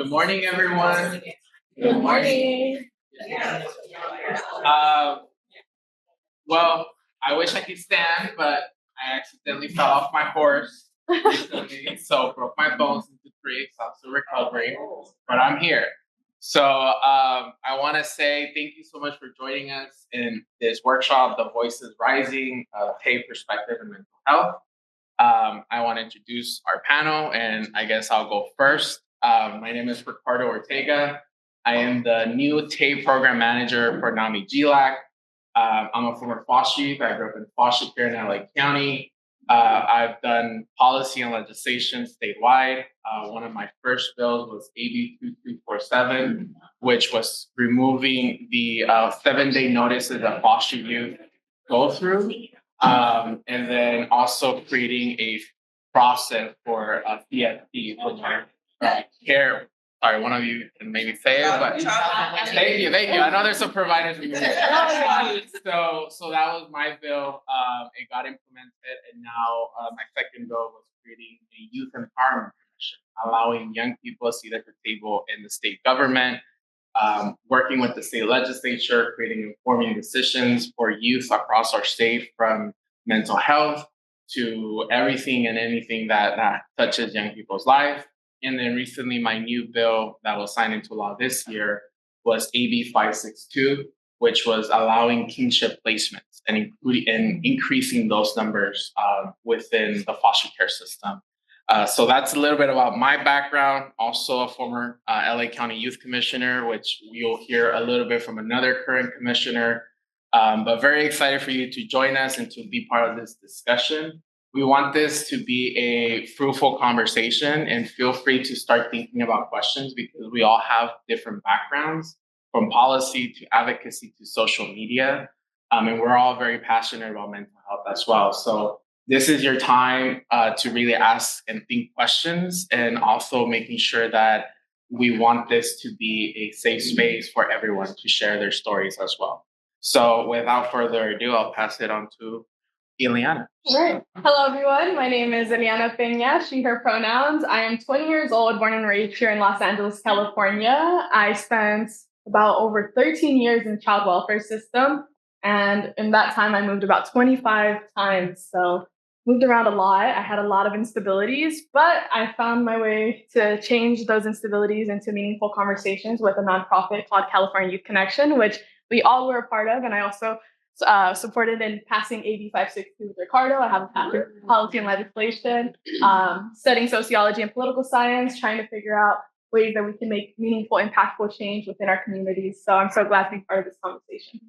Good morning, everyone. Good morning. Well, I wish I could stand, but I accidentally fell off my horse recently, so broke my bones into three, so I'm still recovering, but I'm here. So I want to say thank you so much for joining us in this workshop, The Voices Rising, Pay Perspective and Mental Health. I want to introduce our panel, and I guess I'll go first. My name is Ricardo Ortega. I am the new TAPE program manager for NAMI GLAC. I'm a former foster youth. I grew up in foster care in LA County. I've done policy and legislation statewide. One of my first bills was AB 2347, which was removing the 7-day notices that foster youth go through. And then also creating a process for CST, for care. Sorry, one of you can maybe say it, but thank you. I know there's some providers. So that was my bill. It got implemented, and now my second bill was creating a youth empowerment commission, allowing young people a seat at the table in the state government, working with the state legislature, creating informing decisions for youth across our state, from mental health to everything and anything that touches young people's life. And then recently, my new bill that was signed into law this year was AB 562, which was allowing kinship placements and increasing those numbers within the foster care system. So that's a little bit about my background. Also a former LA County Youth Commissioner, which you'll hear a little bit from another current commissioner. But very excited for you to join us and to be part of this discussion. We want this to be a fruitful conversation, and feel free to start thinking about questions, because we all have different backgrounds, from policy to advocacy to social media. And we're all very passionate about mental health as well. So this is your time to really ask and think questions, and also making sure that we want this to be a safe space for everyone to share their stories as well. So without further ado, I'll pass it on to Elianna. All right. Hello, everyone. My name is Elianna, Peña, she, her pronouns. I am 20 years old, born and raised here in Los Angeles, California. I spent about over 13 years in the child welfare system. And in that time, I moved about 25 times. So moved around a lot. I had a lot of instabilities, but I found my way to change those instabilities into meaningful conversations with a nonprofit called California Youth Connection, which we all were a part of. And I also supported in passing AB 562 with Ricardo. I have a master's in policy and legislation, studying sociology and political science, trying to figure out ways that we can make meaningful, impactful change within our communities. So I'm so glad to be part of this conversation.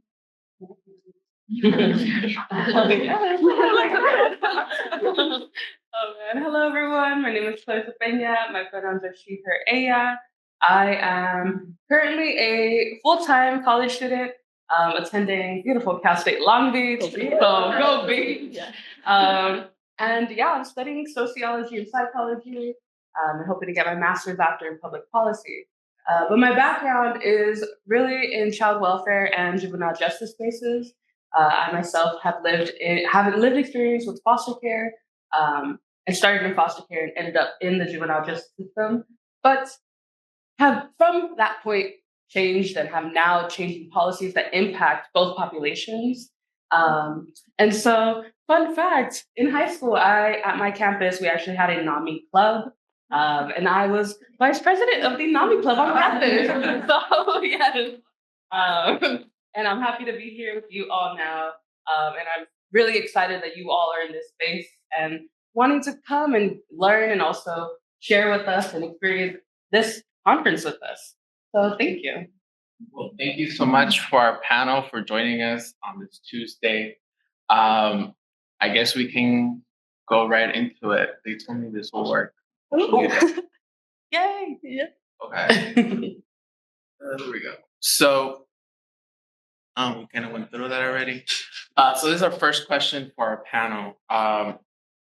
Hello, everyone. My name is Clarissa Peña. My pronouns are she, her, ella. I am currently a full-time college student, attending beautiful Cal State Long Beach. So go Beach. And yeah, I'm studying sociology and psychology. I'm hoping to get my master's after in public policy. But my background is really in child welfare and juvenile justice spaces. I myself have lived experience with foster care, and started in foster care and ended up in the juvenile justice system, but have from that point changed and have now changing policies that impact both populations. And so, fun fact, in high school, at my campus, we actually had a NAMI club. And I was vice president of the NAMI club on campus. So, yes. And I'm happy to be here with you all now. And I'm really excited that you all are in this space and wanting to come and learn and also share with us and experience this conference with us. So thank you. Well, thank you so much for our panel for joining us on this Tuesday. I guess we can go right into it. They told me this will work. Yay! Yeah. Okay. There we go. So we kind of went through that already. So this is our first question for our panel.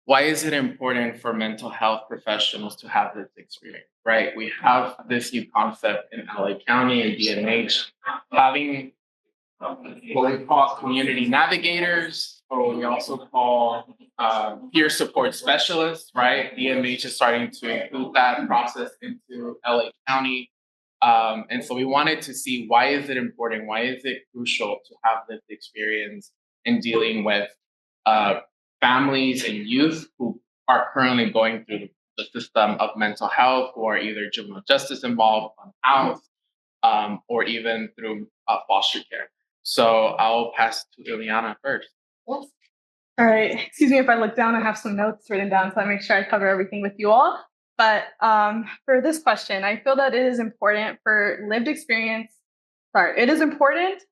Why is it important for mental health professionals to have this experience, right? We have this new concept in LA County and DNH, having what we call community navigators, or we also call peer support specialists, right? DMH is starting to include that process into LA County. And so we wanted to see, why is it important? Why is it crucial to have lived experience in dealing with families and youth who are currently going through the system of mental health, who are either juvenile justice involved, unhoused, or even through foster care. So I'll pass to Elianna first. All right. Excuse me if I look down. I have some notes written down, so I make sure I cover everything with you all. But for this question, I feel that it is important for lived experience. Sorry, it is important.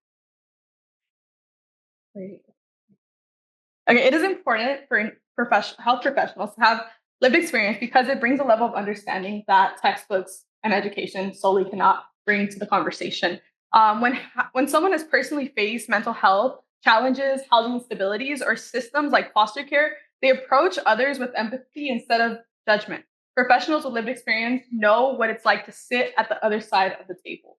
Wait. Okay, it is important for health professionals to have lived experience because it brings a level of understanding that textbooks and education solely cannot bring to the conversation. When someone has personally faced mental health challenges, housing instabilities, or systems like foster care, they approach others with empathy instead of judgment. Professionals with lived experience know what it's like to sit at the other side of the table.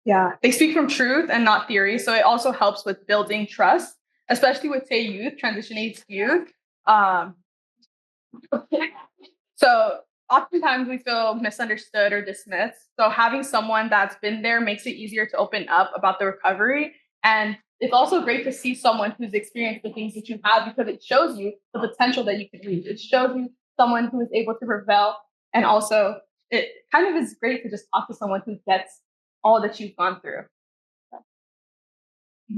Yeah, they speak from truth and not theory. So it also helps with building trust, especially with, say, youth, transition age youth. So oftentimes we feel misunderstood or dismissed. So having someone that's been there makes it easier to open up about the recovery. And it's also great to see someone who's experienced the things that you have, because it shows you the potential that you can reach. It shows you someone who is able to prevail. And also it kind of is great to just talk to someone who gets all that you've gone through.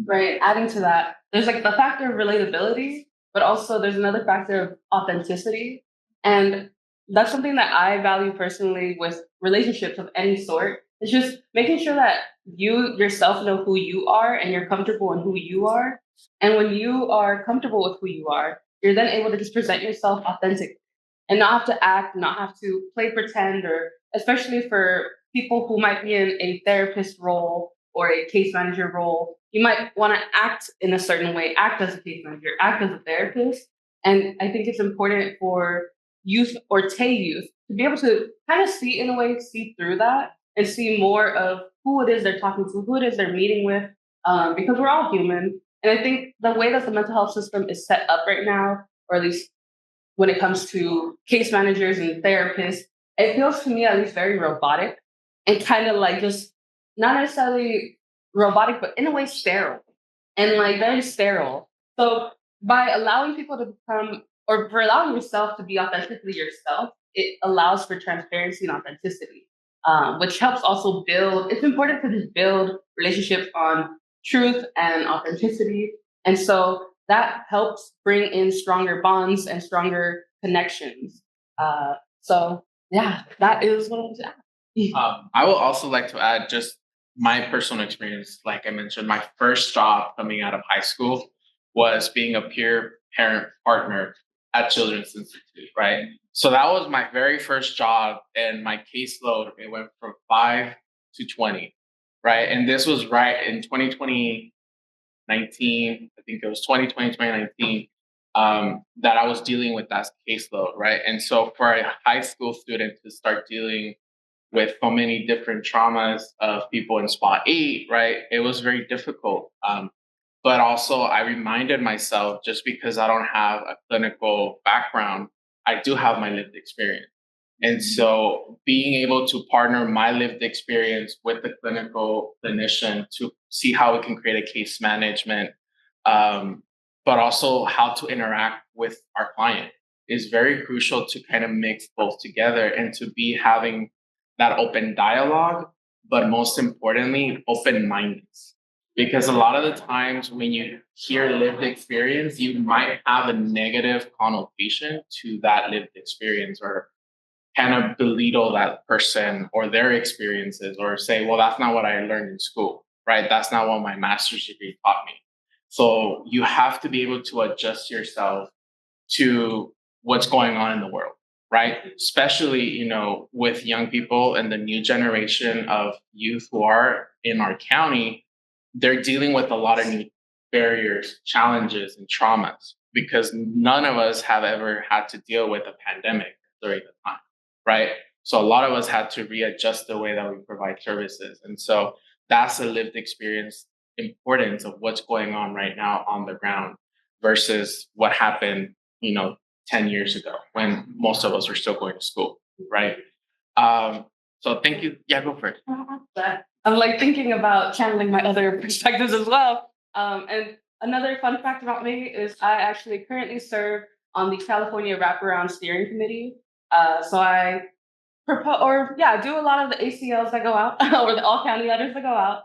Right. Adding to that, there's like the factor of relatability, but also there's another factor of authenticity. And that's something that I value personally with relationships of any sort. It's just making sure that you yourself know who you are and you're comfortable in who you are. And when you are comfortable with who you are, you're then able to just present yourself authentically and not have to act, not have to play pretend, or especially for people who might be in a therapist role or a case manager role, you might want to act in a certain way, act as a case manager, act as a therapist. And I think it's important for youth or Tay youth to be able to kind of see, in a way, see through that and see more of who it is they're talking to, who it is they're meeting with, because we're all human. And I think the way that the mental health system is set up right now, or at least when it comes to case managers and therapists, it feels to me at least very robotic and kind of like just not necessarily robotic, but in a way sterile and like very sterile. So by allowing people to become, or for allowing yourself to be authentically yourself, it allows for transparency and authenticity, which helps also build. It's important to just build relationships on truth and authenticity. And so that helps bring in stronger bonds and stronger connections. So yeah, that is what I want to add. I would also like to add just my personal experience. Like I mentioned, my first job coming out of high school was being a peer parent partner at Children's Institute, right? So that was my very first job, and my caseload, it went from 5 to 20, right? And this was right in 2019, I think it was 2020, 2019, that I was dealing with that caseload, right? And so for a high school student to start dealing with so many different traumas of people in spot 8, right? It was very difficult. But also I reminded myself, just because I don't have a clinical background, I do have my lived experience. And so being able to partner my lived experience with the clinical clinician to see how we can create a case management, but also how to interact with our client is very crucial, to kind of mix both together and to be having that open dialogue, but most importantly, open-mindedness. Because a lot of the times when you hear lived experience, you might have a negative connotation to that lived experience, or kind of belittle that person or their experiences, or say, well, that's not what I learned in school, right? That's not what my master's degree taught me. So you have to be able to adjust yourself to what's going on in the world, right? Especially, with young people and the new generation of youth who are in our county, they're dealing with a lot of new barriers, challenges, and traumas, because none of us have ever had to deal with a pandemic during the time, right? So a lot of us had to readjust the way that we provide services. And so that's a lived experience importance of what's going on right now on the ground versus what happened, 10 years ago when most of us were still going to school, right? So thank you. Yeah, go for it. I'm like thinking about channeling my other perspectives as well. And another fun fact about me is I actually currently serve on the California Wraparound Steering Committee. So I do a lot of the ACLs that go out or the all county letters that go out.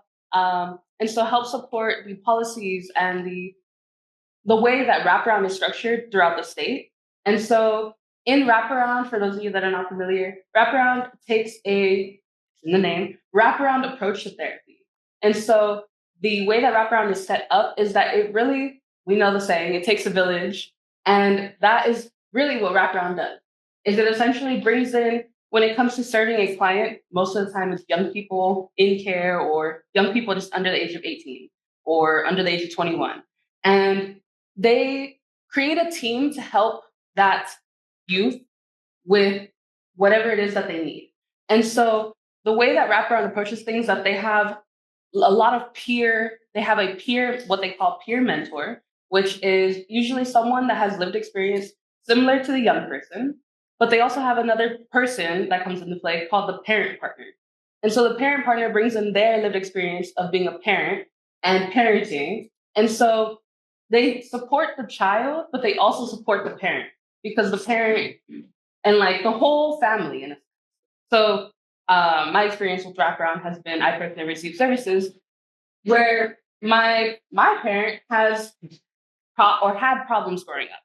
And so help support the policies and the way that wraparound is structured throughout the state. And so in wraparound, for those of you that are not familiar, wraparound takes in the name, wraparound approach to therapy. And so the way that wraparound is set up is that it really, we know the saying, it takes a village. And that is really what wraparound does, is it essentially brings in, when it comes to serving a client, most of the time it's young people in care or young people just under the age of 18 or under the age of 21. And they create a team to help that youth with whatever it is that they need. And so the way that wraparound approaches things, that they have a lot of what they call peer mentor, which is usually someone that has lived experience similar to the young person, but they also have another person that comes into play called the parent partner. And so the parent partner brings in their lived experience of being a parent and parenting. And so they support the child, but they also support the parent, because the parent and like the whole family. So my experience with wraparound has been, I personally received services where my parent has had problems growing up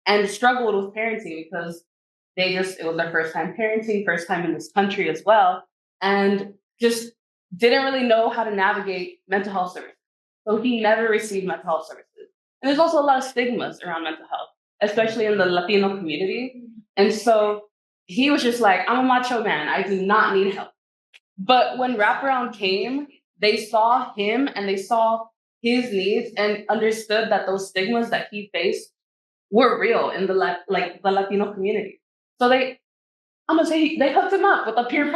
and struggled with parenting because it was their first time parenting, first time in this country as well, and just didn't really know how to navigate mental health services. So he never received mental health services. And there's also a lot of stigmas around mental health, especially in the Latino community. And so he was just like, I'm a macho man, I do not need help. But when wraparound came, they saw him and they saw his needs and understood that those stigmas that he faced were real in the Latino community. So they hooked him up with a parent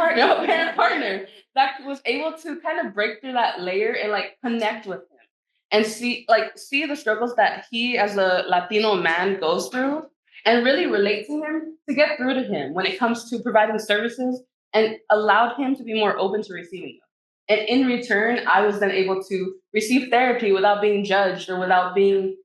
partner that was able to kind of break through that layer and like connect with him and see the struggles that he as a Latino man goes through and really relate to him to get through to him when it comes to providing services, and allowed him to be more open to receiving them. And in return, I was then able to receive therapy without being judged or without being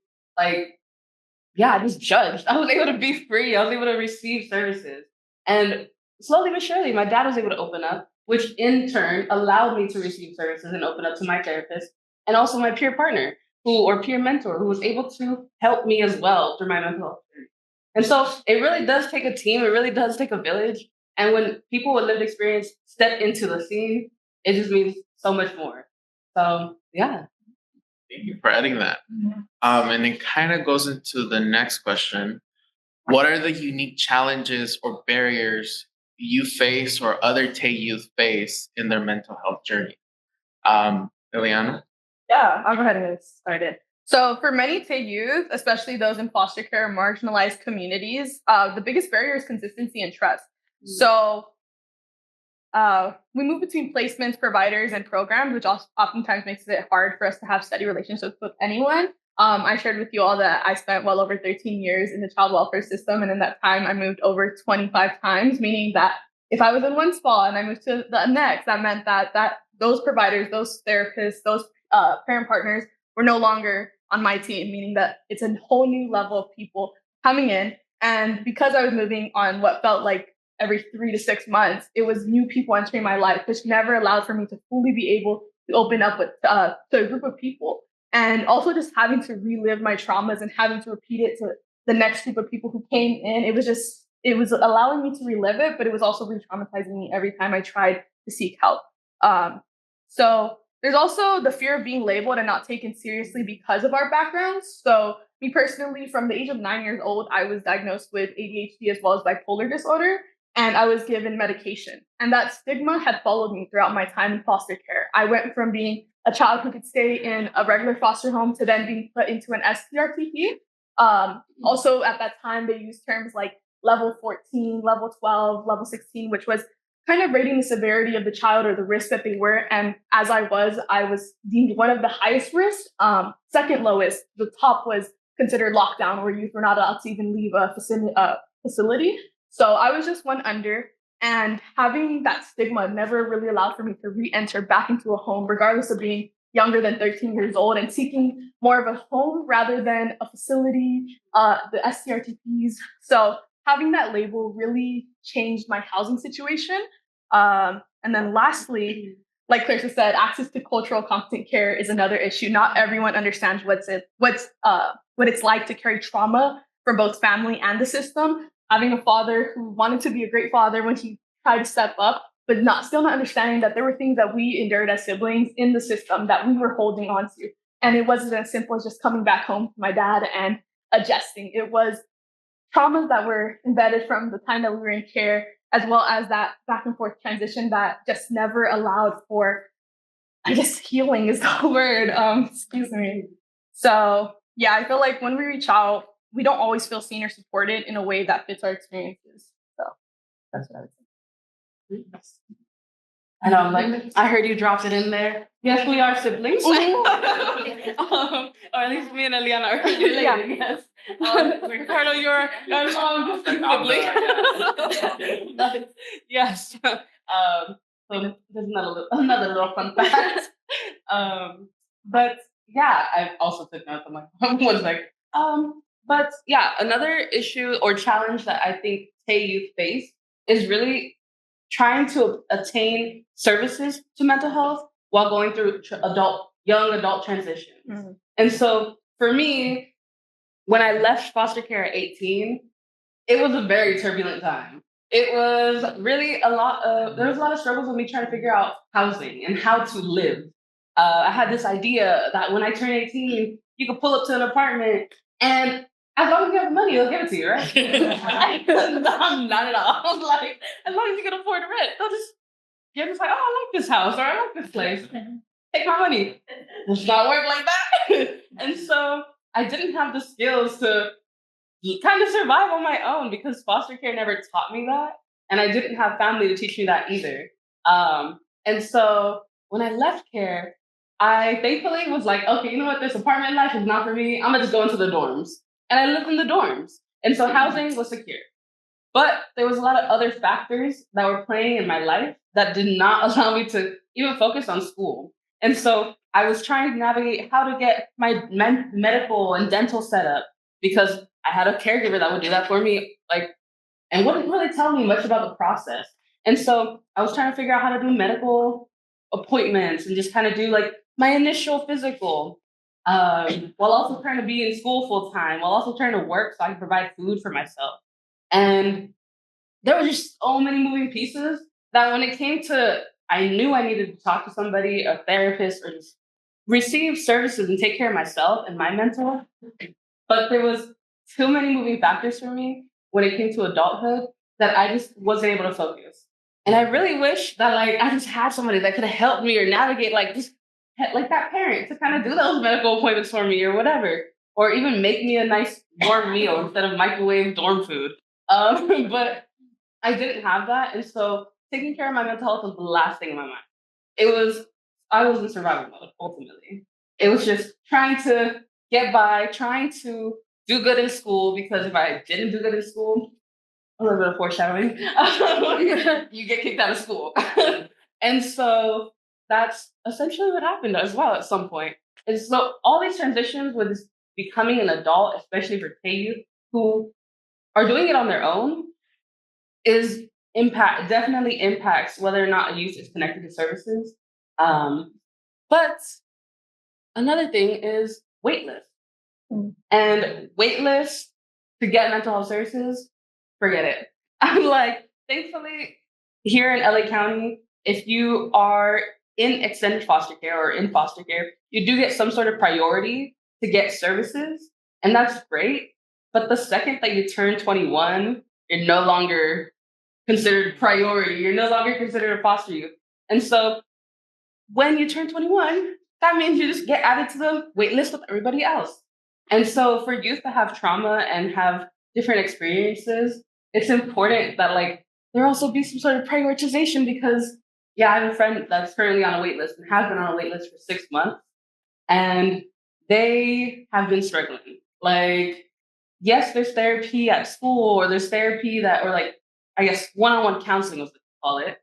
just judged. I was able to be free. I was able to receive services. And slowly but surely, my dad was able to open up, which in turn allowed me to receive services and open up to my therapist and also my peer partner or peer mentor who was able to help me as well through my mental health journey. And so it really does take a team. It really does take a village. And when people with lived experience step into the scene, it just means so much more. So, yeah. Thank you for adding that. And it kind of goes into the next question. What are the unique challenges or barriers you face or other TAY youth face in their mental health journey? Elianna? Yeah, I'll go ahead and get started. So for many TAY youth, especially those in foster care or marginalized communities, the biggest barrier is consistency and trust. So we move between placements, providers, and programs, which oftentimes makes it hard for us to have steady relationships with anyone. I shared with you all that I spent well over 13 years in the child welfare system, and in that time, I moved over 25 times, meaning that if I was in one spot and I moved to the next, that meant that those providers, those therapists, those parent partners were no longer on my team, meaning that it's a whole new level of people coming in. And because I was moving on what felt like every 3 to 6 months, it was new people entering my life, which never allowed for me to fully be able to open up with to a group of people. And also just having to relive my traumas and having to repeat it to the next group of people who came in. It was allowing me to relive it, but it was also re-traumatizing me every time I tried to seek help. So there's also the fear of being labeled and not taken seriously because of our backgrounds. So me personally, from the age of 9 years old, I was diagnosed with ADHD as well as bipolar disorder, and I was given medication. And that stigma had followed me throughout my time in foster care. I went from being a child who could stay in a regular foster home to then being put into an STRTP. Also, at that time, they used terms like level 14, level 12, level 16, which was kind of rating the severity of the child or the risk that they were. And as I was deemed one of the highest risk, second lowest. The top was considered lockdown, where youth were not allowed to even leave a facility. So I was just one under. And having that stigma never really allowed for me to re-enter back into a home, regardless of being younger than 13 years old, and seeking more of a home rather than a facility, the STRTPs. So having that label really changed my housing situation. And then lastly, like Clarissa said, access to cultural competent care is another issue. Not everyone understands what it's like to carry trauma for both family and the system. Having a father who wanted to be a great father when he tried to step up, but still not understanding that there were things that we endured as siblings in the system that we were holding on to. And it wasn't as simple as just coming back home to my dad and adjusting. It was traumas that were embedded from the time that we were in care, as well as that back and forth transition that just never allowed for, I guess, healing is the word. Excuse me. So yeah, I feel like when we reach out, we don't always feel seen or supported in a way that fits our experiences. So that's what I would say. And I heard you dropped it in there. Yes, we are siblings. Or at least me and Elianna are related, Yeah. yes. Ricardo, you're sibling. Yes. So there's another little fun fact. But yeah, I also took notes. I'm like, was like, but yeah, another issue or challenge that I think Tay youth face is really trying to attain services to mental health while going through young adult transitions. Mm-hmm. And so for me, when I left foster care at 18, it was a very turbulent time. It was really there was a lot of struggles with me trying to figure out housing and how to live. I had this idea that when I turned 18, you could pull up to an apartment and as long as you have money, they'll give it to you, right? Not at all. I was like, as long as you can afford to rent, they'll you're just like, oh, I like this house or I like this place. Take my money. It's not work like that. And so I didn't have the skills to kind of survive on my own because foster care never taught me that. And I didn't have family to teach me that either. And so when I left care, I thankfully was like, okay, you know what? This apartment life is not for me. I'm going to just go into the dorms. And I lived in the dorms. And so housing was secure. But there was a lot of other factors that were playing in my life that did not allow me to even focus on school. And so I was trying to navigate how to get my medical and dental set up because I had a caregiver that would do that for me, and wouldn't really tell me much about the process. And so I was trying to figure out how to do medical appointments and just kind of do my initial physical, while also trying to be in school full time, while also trying to work so I could provide food for myself. And there were just so many moving pieces that when it came to, I knew I needed to talk to somebody, a therapist, or just receive services and take care of myself and my mental. But there was too many moving factors for me when it came to adulthood that I just wasn't able to focus. And I really wish that I just had somebody that could have helped me or navigate that parent to kind of do those medical appointments for me or whatever, or even make me a nice warm meal instead of microwave dorm food. But I didn't have that. And so taking care of my mental health was the last thing in my mind. I was in survival mode, ultimately. It was just trying to get by, trying to do good in school, because if I didn't do good in school, a little bit of foreshadowing, you get kicked out of school. And so that's essentially what happened as well at some point. And so all these transitions with becoming an adult, especially for Tay youth who are doing it on their own, definitely impacts whether or not a youth is connected to services. But another thing is waitlist. And waitlist to get mental health services, forget it. I'm thankfully, here in LA County, if you are in extended foster care or in foster care, you do get some sort of priority to get services, and that's great. But the second that you turn 21, you're no longer considered priority. You're no longer considered a foster youth. And so when you turn 21, that means you just get added to the wait list with everybody else. And so for youth that have trauma and have different experiences, it's important that there also be some sort of prioritization because, yeah, I have a friend that's currently on a wait list and has been on a wait list for 6 months, and they have been struggling. Like, yes, there's therapy at school, or there's therapy that, or like, I guess one-on-one counseling is what they call it.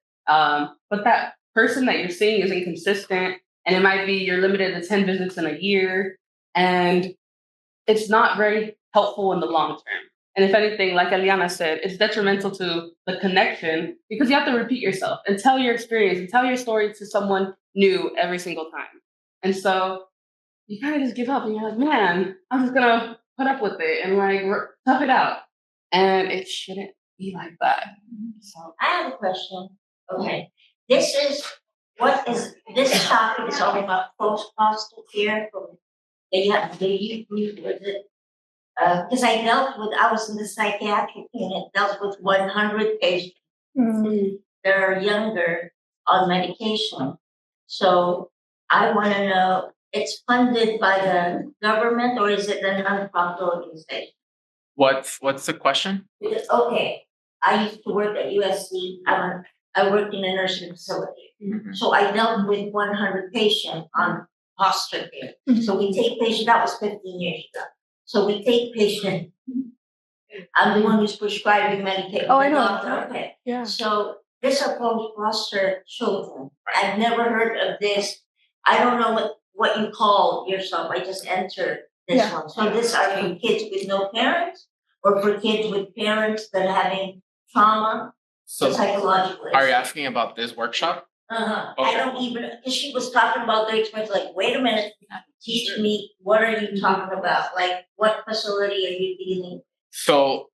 But that person that you're seeing is inconsistent, and it might be you're limited to 10 visits in a year, and it's not very helpful in the long term. And if anything, like Elianna said, it's detrimental to the connection because you have to repeat yourself and tell your experience and tell your story to someone new every single time. And so you kind of just give up and you're like, man, I'm just gonna put up with it and like tough it out. And it shouldn't be like that. So I have a question. Okay. This topic is all about post foster care for the youth group with it. Because I was in the psychiatric unit, dealt with 100 patients that are younger on medication. So I want to know, it's funded by the government or is it a nonprofit organization? What's the question? Because, okay, I used to work at USC. I worked in a nursing facility. Mhm. So I dealt with 100 patients on foster care. So we take patients, that was 15 years ago. So we take patients. I'm the one who's prescribing medication. Oh, I know. Okay. Yeah. So these are post foster children. I've never heard of this. I don't know what you call yourself. I just entered this one. So this are for kids with no parents or for kids with parents that are having trauma, So psychological. are you asking about this workshop? I Okay. don't even, because she was talking about the experience, like, wait a minute, teach me, what are you talking about? Like, what facility are you dealing? So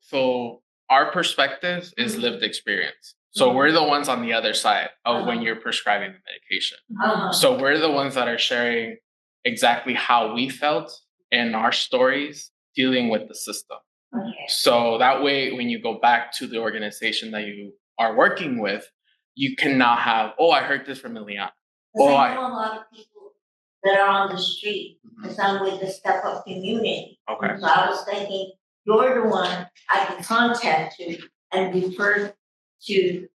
our perspective is lived experience. So we're the ones on the other side of when you're prescribing the medication. So we're the ones that are sharing exactly how we felt and our stories dealing with the system. Okay. So that way, when you go back to the organization that you are working with, you can now have, oh, I heard this from Elianna. Because I know a lot of people that are on the street, because I'm with the Step Up community. Okay. So I was thinking, you're the one I can contact to and refer to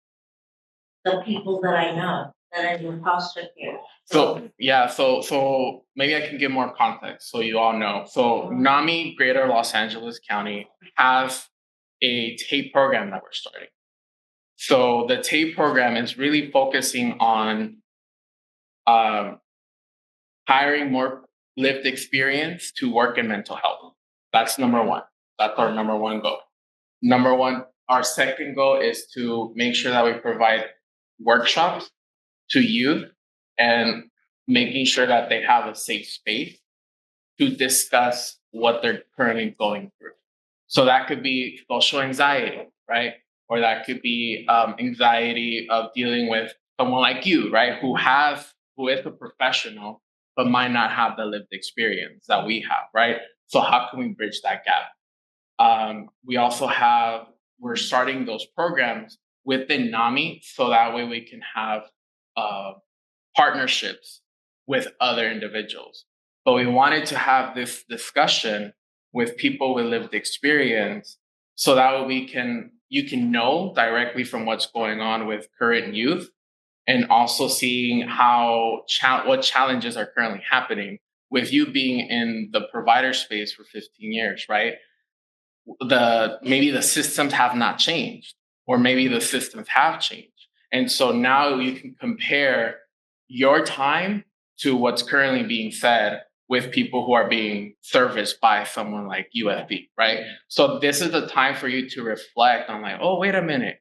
the people that I know that are in foster care. So yeah, so maybe I can give more context so you all know. So NAMI, Greater Los Angeles County, has a TAPE program that we're starting. So the TAPE program is really focusing on hiring more lived experience to work in mental health. That's number one. That's our number one goal. Number one, our second goal is to make sure that we provide workshops to youth and making sure that they have a safe space to discuss what they're currently going through. So that could be social anxiety, right? Or that could be anxiety of dealing with someone like you, right? Who is a professional, but might not have the lived experience that we have, right? So how can we bridge that gap? We're starting those programs within NAMI so that way we can have partnerships with other individuals. But we wanted to have this discussion with people with lived experience so that way you can know directly from what's going on with current youth and also seeing what challenges are currently happening with you being in the provider space for 15 years, right? Maybe the systems have not changed, or maybe the systems have changed. And so now you can compare your time to what's currently being said with people who are being serviced by someone like UFB, right? So this is the time for you to reflect on like, oh, wait a minute,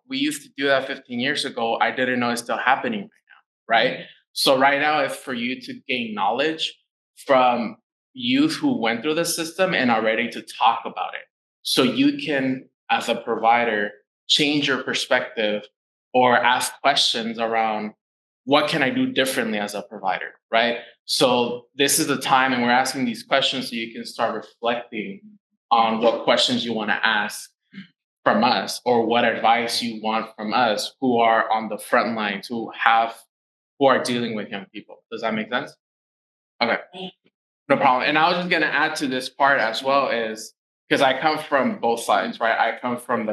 we used to do that 15 years ago. I didn't know it's still happening right now, right? So right now it's for you to gain knowledge from youth who went through the system and are ready to talk about it. So you can, as a provider, change your perspective or ask questions around what can I do differently as a provider, right? So this is the time, and we're asking these questions so you can start reflecting on what questions you want to ask from us or what advice you want from us who are on the front lines, who are dealing with young people. Does that make sense? Okay. No problem. And I was just going to add to this part as well is because I come from both sides, right? I come from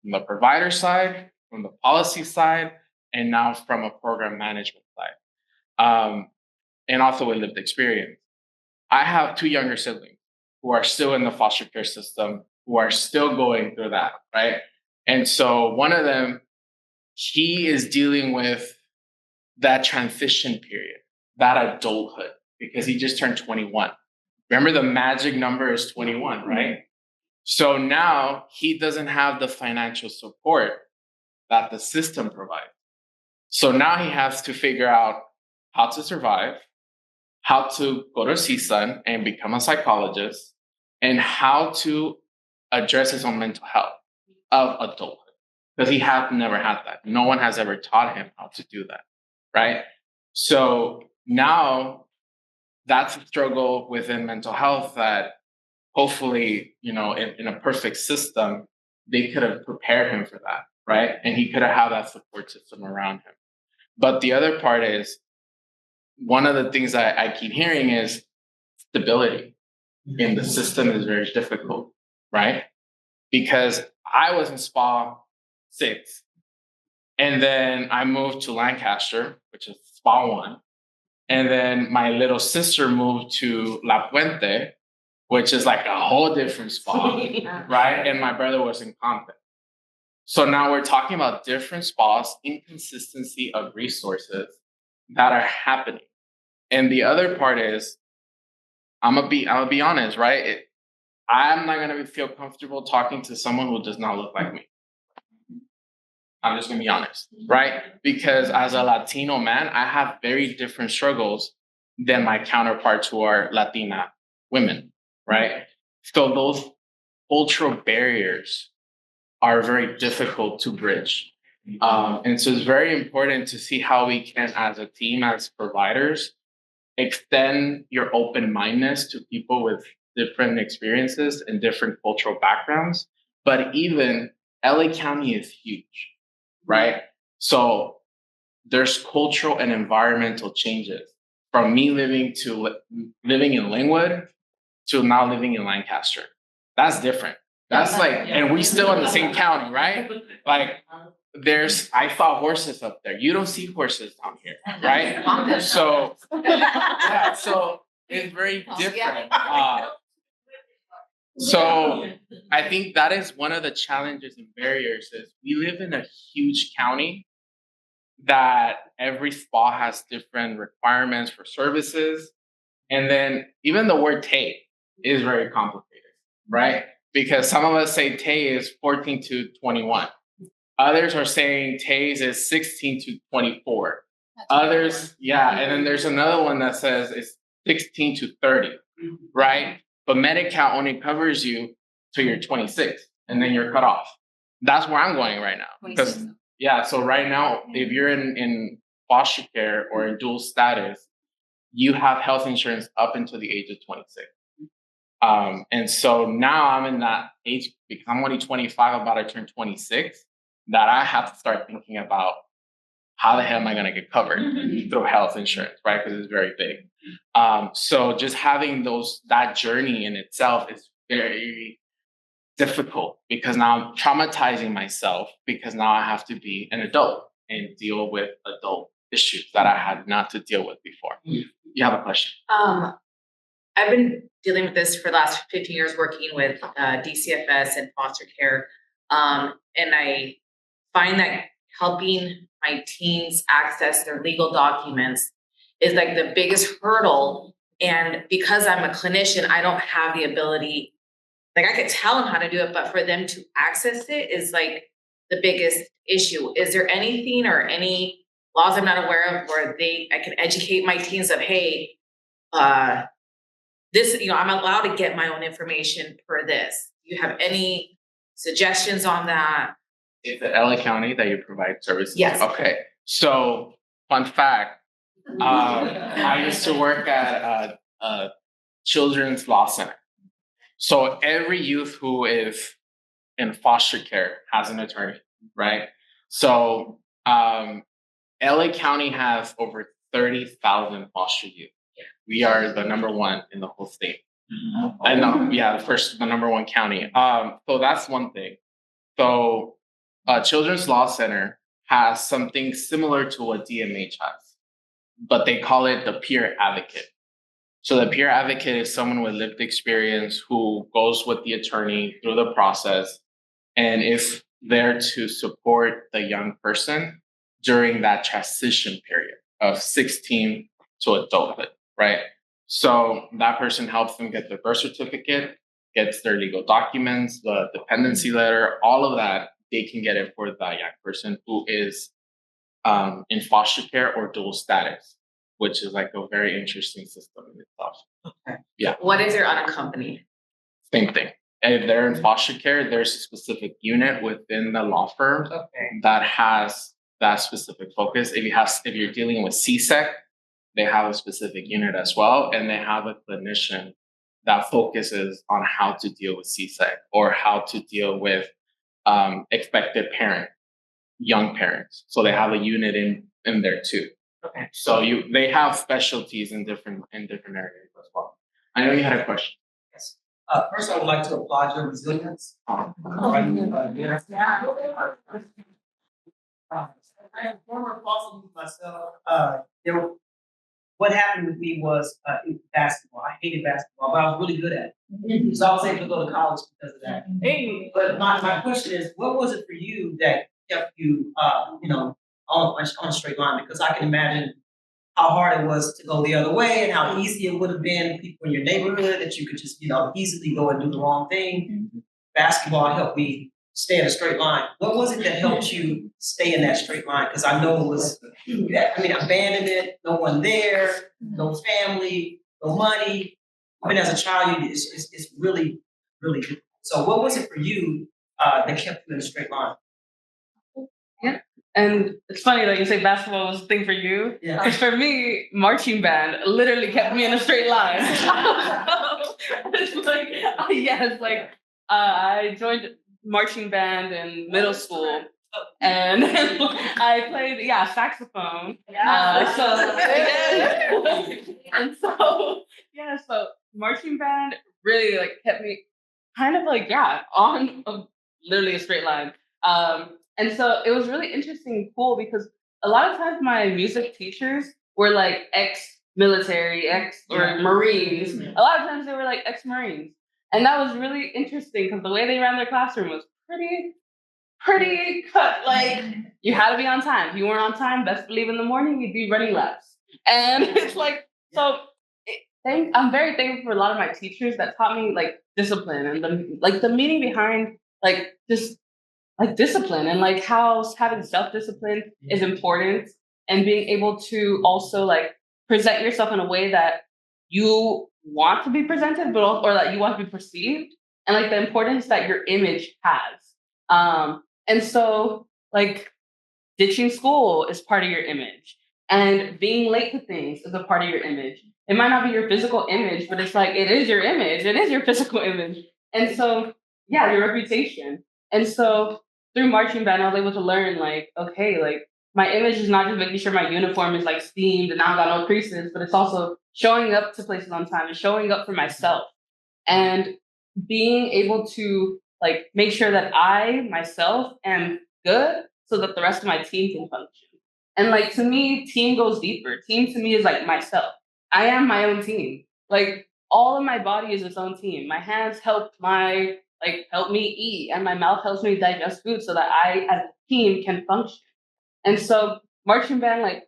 from the provider side, from the policy side, and now from a program management side, and also with lived experience. I have 2 younger siblings who are still in the foster care system, who are still going through that, right? And so one of them, he is dealing with that transition period, that adulthood, because he just turned 21. Remember, the magic number is 21, right? So now he doesn't have the financial support that the system provides. So now he has to figure out how to survive, how to go to CSUN and become a psychologist, and how to address his own mental health of adulthood. Because he has never had that. No one has ever taught him how to do that, right? So now that's a struggle within mental health that hopefully, in a perfect system, they could have prepared him for that, right? And he could have had that support system around him. But the other part is, one of the things I keep hearing is stability in the system is very difficult, right? Because I was in SPA 6, and then I moved to Lancaster, which is SPA 1. And then my little sister moved to La Puente, which is like a whole different SPA, right? And my brother was in Compton. So now we're talking about different SPAs, inconsistency of resources that are happening. And the other part is, I'm gonna be honest, right? I'm not gonna feel comfortable talking to someone who does not look like me. I'm just gonna be honest, right? Because as a Latino man, I have very different struggles than my counterparts who are Latina women, right? So those cultural barriers are very difficult to bridge. And so it's very important to see how we can, as a team, as providers, extend your open-mindedness to people with different experiences and different cultural backgrounds. But even LA County is huge, right? So there's cultural and environmental changes from me living in Linwood to now living in Lancaster. That's different. That's like, and we still in the same county, right? Like, I saw horses up there. You don't see horses down here, right? So, yeah, so it's very different. So I think that is one of the challenges and barriers is we live in a huge county that every SPA has different requirements for services. And then even the word TAY is very complicated, right? Because some of us say TAY is 14 to 21. Others are saying TAYS is 16 to 24. Others, yeah, and then there's another one that says it's 16 to 30, right? But Medi-Cal only covers you till you're 26, and then you're cut off. That's where I'm going right now. Because, yeah, so right now, if you're in foster care or in dual status, you have health insurance up until the age of 26. And so now I'm in that age, because I'm only 25, about to turn 26, that I have to start thinking about how the hell am I going to get covered through health insurance, right? Because it's very big. So just having that journey in itself is very difficult, because now I'm traumatizing myself, because now I have to be an adult and deal with adult issues that I had not to deal with before. You have a question? I've been dealing with this for the last 15 years, working with DCFS and foster care. And I find that helping my teens access their legal documents is like the biggest hurdle. And because I'm a clinician, I don't have the ability, like I could tell them how to do it, but for them to access it is like the biggest issue. Is there anything or any laws I'm not aware of where I can educate my teens of, hey, this, I'm allowed to get my own information for this. Do you have any suggestions on that? Is it LA County that you provide services? Yes. Okay. So, fun fact, I used to work at a children's law center. So every youth who is in foster care has an attorney, right? So LA County has over 30,000 foster youth. We are the number 1 in the whole state. I know, yeah, the number 1 county. So that's one thing. So Children's Law Center has something similar to what DMH has, but they call it the peer advocate. So the peer advocate is someone with lived experience who goes with the attorney through the process and is there to support the young person during that transition period of 16 to adulthood, right? So that person helps them get their birth certificate, gets their legal documents, the dependency letter, all of that, they can get it for that young person who is in foster care or dual status, which is like a very interesting system in itself. Okay. Yeah. What is your unaccompanied? Same thing. If they're in foster care, there's a specific unit within the law firm that has that specific focus. If you're dealing with CSEC, they have a specific unit as well, and they have a clinician that focuses on how to deal with CSEC or how to deal with expected parent, young parents. So they have a unit in there too. Okay. So they have specialties in different areas as well. I know you had a question. Yes. First, I would like to applaud your resilience. I am former foster youth myself. What happened with me was basketball. I hated basketball, but I was really good at it. So I was able to go to college because of that. Hey. But my question is, what was it for you that kept you, on a straight line? Because I can imagine how hard it was to go the other way and how easy it would have been people in your neighborhood that you could just, easily go and do the wrong thing. Basketball helped me stay in a straight line. What was it that helped you stay in that straight line? Because I know it was, abandonment, no one there, no family, no money. Even as a child, it's really, really difficult. So what was it for you that kept you in a straight line? Yeah. And it's funny that you say basketball was a thing for you. Yeah. Because for me, marching band literally kept me in a straight line. I joined marching band in middle school. And I played, saxophone. So marching band really kept me kind of on literally a straight line. And so it was really interesting and cool because a lot of times my music teachers were ex-military, or Marines. A lot of times they were ex-Marines. And that was really interesting because the way they ran their classroom was pretty cut. You had to be on time. If you weren't on time, best believe in the morning you'd be running laps. And it's I'm very thankful for a lot of my teachers that taught me discipline and the meaning behind discipline and how having self-discipline is important and being able to also present yourself in a way that you want to be presented, or that you want to be perceived, and the importance that your image has. And so ditching school is part of your image, and being late to things is a part of your image. It might not be your physical image, but it's it is your image. It is your physical image. And so, your reputation. And so through marching band, I was able to learn my image is not just making sure my uniform is steamed and I got no creases, but it's also showing up to places on time and showing up for myself and being able to make sure that I myself am good so that the rest of my team can function. And to me, team goes deeper. Team to me is myself. I am my own team. All of my body is its own team. My hands help help me eat, and my mouth helps me digest food so that I as a team can function. And so marching band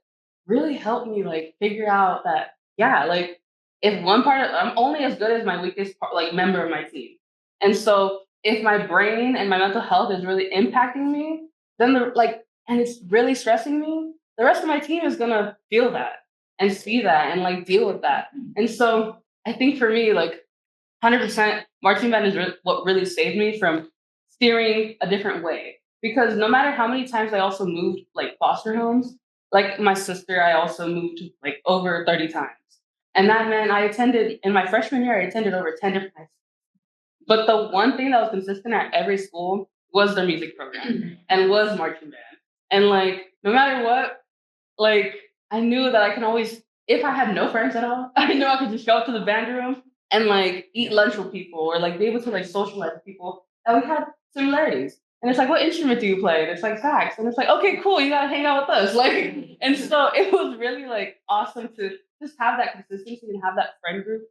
really helped me figure out that if one part I'm only as good as my weakest part, member of my team. And so if my brain and my mental health is really impacting me, then and it's really stressing me, the rest of my team is gonna feel that and see that and deal with that. And so I think for me 100% marching band is what really saved me from steering a different way. Because no matter how many times I also moved foster homes, my sister, I also moved over 30 times. And that meant I attended, in my freshman year, I attended over 10 different high schools. But the one thing that was consistent at every school was their music program and was marching band. And no matter what, I knew that I can always, if I had no friends at all, I knew I could just show up to the band room and eat lunch with people or be able to socialize with people that we had similarities. And it's like, what instrument do you play? And it's like sax. And it's like, okay, cool, you gotta hang out with us. Like, and so it was really like awesome to just have that consistency and have that friend group.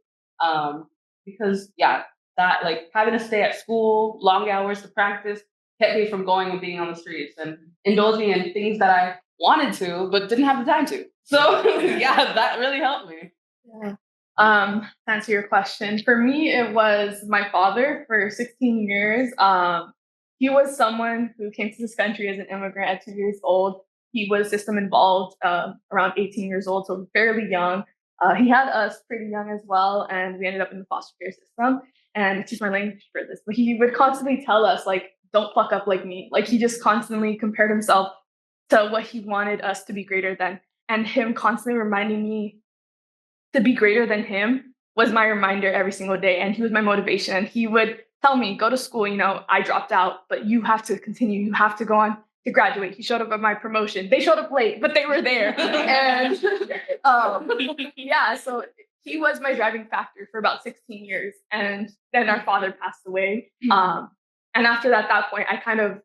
Because yeah, that like having to stay at school, long hours to practice, kept me from going and being on the streets and indulging in things that I wanted to, but didn't have the time to. So yeah, that really helped me. Yeah. To answer your question, for me, it was my father for 16 years. He was someone who came to this country as an immigrant at 2 years old. He was system involved around 18 years old, so fairly young. He had us pretty young as well, and we ended up in the foster care system. And excuse my language for this, but he would constantly tell us, like, don't fuck up like me. Like, he just constantly compared himself to what he wanted us to be greater than. And him constantly reminding me to be greater than him was my reminder every single day. And he was my motivation. And he would tell me, go to school, I dropped out, but you have to continue. You have to go on to graduate. He showed up at my promotion. They showed up late, but they were there. And yeah, so he was my driving factor for about 16 years. And then our father passed away. And after that point, I kind of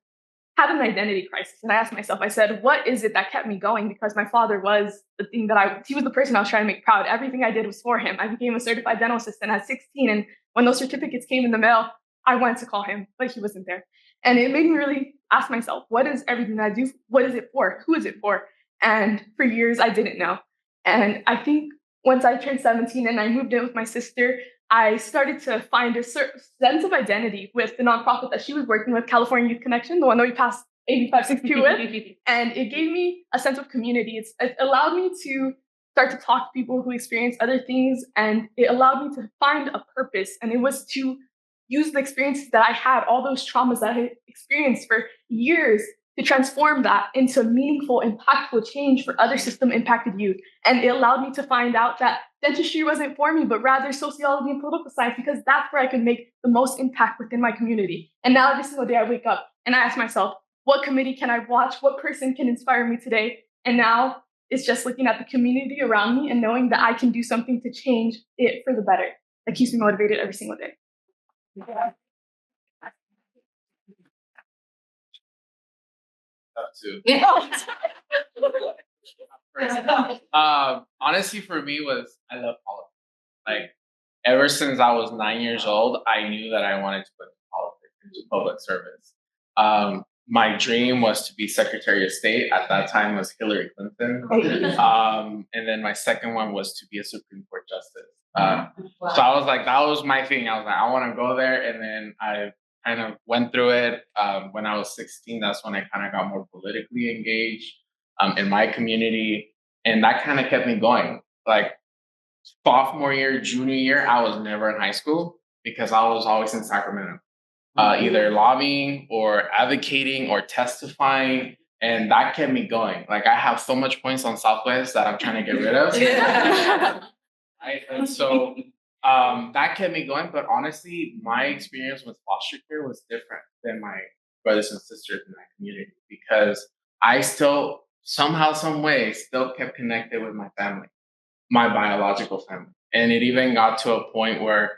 had an identity crisis. And I asked myself, I said, what is it that kept me going? Because my father was the thing he was the person I was trying to make proud. Everything I did was for him. I became a certified dental assistant at 16. And when those certificates came in the mail, I wanted to call him, but he wasn't there. And it made me really ask myself, what is everything that I do? What is it for? Who is it for? And for years, I didn't know. And I think once I turned 17 and I moved in with my sister, I started to find a certain sense of identity with the nonprofit that she was working with, California Youth Connection, the one that we passed AB 562 with. And it gave me a sense of community. It allowed me to start to talk to people who experience other things. And it allowed me to find a purpose. And it was to use the experiences that I had, all those traumas that I experienced for years, to transform that into meaningful, impactful change for other system-impacted youth. And it allowed me to find out that dentistry wasn't for me, but rather sociology and political science, because that's where I could make the most impact within my community. And now every single day I wake up and I ask myself, what committee can I watch? What person can inspire me today? And now it's just looking at the community around me and knowing that I can do something to change it for the better. That keeps me motivated every single day. Yeah. Too. Yeah. Honestly, for me I love politics. Like, ever since I was 9 years old, I knew that I wanted to put politics into public service. My dream was to be Secretary of State. At that time, it was Hillary Clinton. And then my second one was to be a Supreme Court justice. So I was like, that was my thing. I was like, I want to go there. And then I kind of went through it. When I was 16, that's when I kind of got more politically engaged in my community. And that kind of kept me going. Like, sophomore year, junior year, I was never in high school because I was always in Sacramento, either lobbying or advocating or testifying. And that kept me going. Like, I have so much points on Southwest that I'm trying to get rid of. Right? And so that kept me going. But honestly, my experience with foster care was different than my brothers and sisters in that community, because I still somehow, some way, still kept connected with my family, my biological family. And it even got to a point where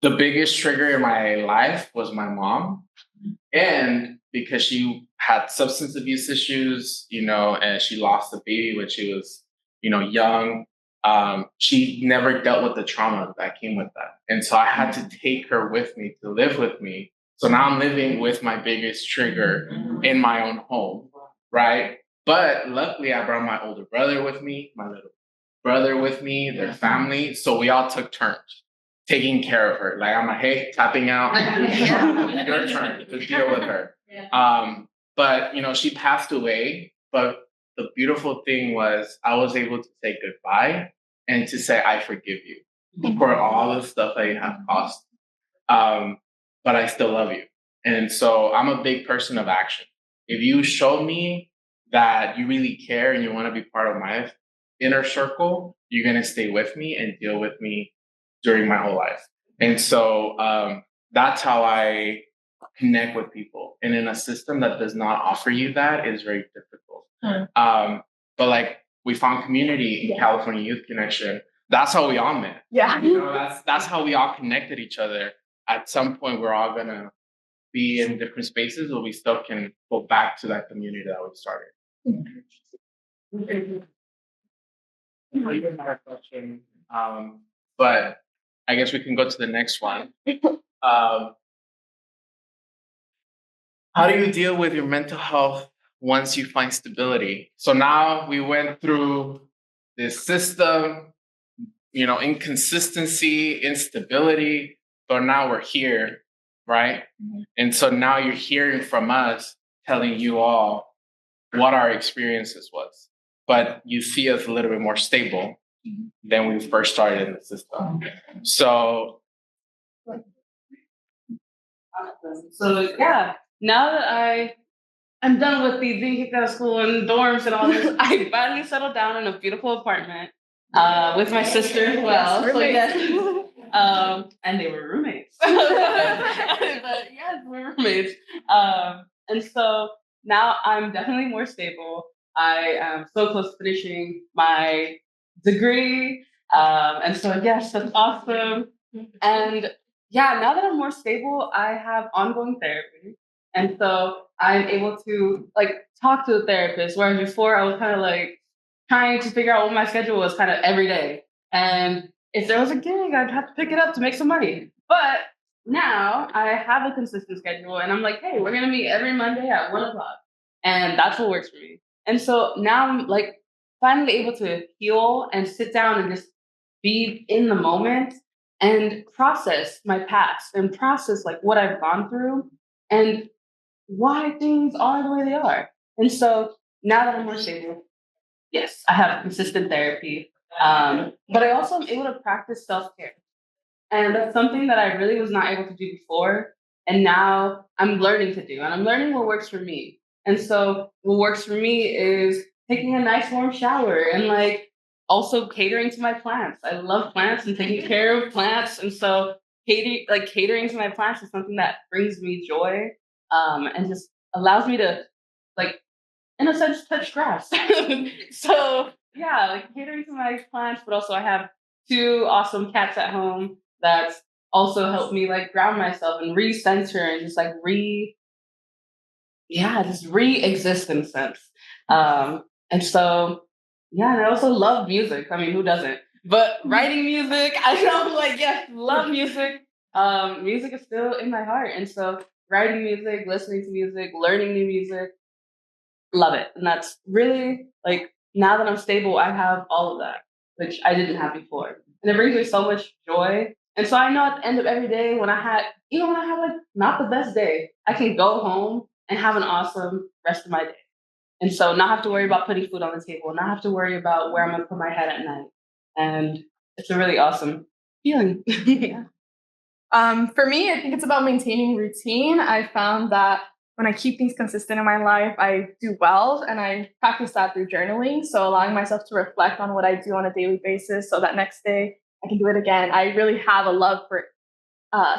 the biggest trigger in my life was my mom. And because she had substance abuse issues, and she lost a baby when she was, young, she never dealt with the trauma that came with that. And so I had to take her with me to live with me. So now I'm living with my biggest trigger in my own home, right? But luckily, I brought my older brother with me, my little brother with me, their family. So we all took turns taking care of her. Like, I'm like, hey, tapping out, your turn to deal with her. But, she passed away. But the beautiful thing was I was able to say goodbye and to say, I forgive you for all the stuff that you have caused. But I still love you. And so I'm a big person of action. If you show me that you really care and you want to be part of my inner circle, you're going to stay with me and deal with me during my whole life. And so that's how I connect with people. And in a system that does not offer you that is very difficult. But like, we found community in California Youth Connection. That's how we all met. Yeah. That's how we all connected each other. At some point, we're all gonna be in different spaces, but we still can go back to that community that we started. Another question, but I guess we can go to the next one. How do you deal with your mental health once you find stability? So now we went through this system, inconsistency, instability, but now we're here, right? And so now you're hearing from us, telling you all what our experiences was, but you see us a little bit more stable than when we first started in the system. So yeah, now that I'm done with the being kicked out of school and dorms and all this, I finally settled down in a beautiful apartment with my sister as well. And they were roommates. But yes, we were roommates. And so now I'm definitely more stable. I am so close to finishing my degree. And so yes, that's awesome. And yeah, now that I'm more stable, I have ongoing therapy. And so I'm able to talk to a therapist, whereas before I was kind of trying to figure out what my schedule was kind of every day. And if there was a gig, I'd have to pick it up to make some money. But now I have a consistent schedule and I'm like, hey, we're going to meet every Monday at 1:00. And that's what works for me. And so now I'm finally able to heal and sit down and just be in the moment and process my past and process what I've gone through and why things are the way they are. And so now that I'm more stable, yes, I have consistent therapy. But I also am able to practice self-care. And that's something that I really was not able to do before. And now I'm learning to do. And I'm learning what works for me. And so what works for me is taking a nice warm shower and also catering to my plants. I love plants and taking care of plants. And so catering to my plants is something that brings me joy and just allows me to in a sense touch grass. So yeah, catering to my plants, but also I have 2 awesome cats at home that's also helped me ground myself and recenter and just re-exist in a sense. And so yeah, and I also love music. I mean, who doesn't? But writing music, I know yes, love music. Music is still in my heart. And so writing music, listening to music, learning new music, love it. And that's really now that I'm stable, I have all of that, which I didn't have before. And it brings me so much joy. And so I know at the end of every day when I have not the best day, I can go home and have an awesome rest of my day. And so not have to worry about putting food on the table, not have to worry about where I'm gonna put my head at night. And it's a really awesome feeling. Yeah. For me, I think it's about maintaining routine. I found that when I keep things consistent in my life, I do well, and I practice that through journaling. So allowing myself to reflect on what I do on a daily basis, so that next day I can do it again. I really have a love for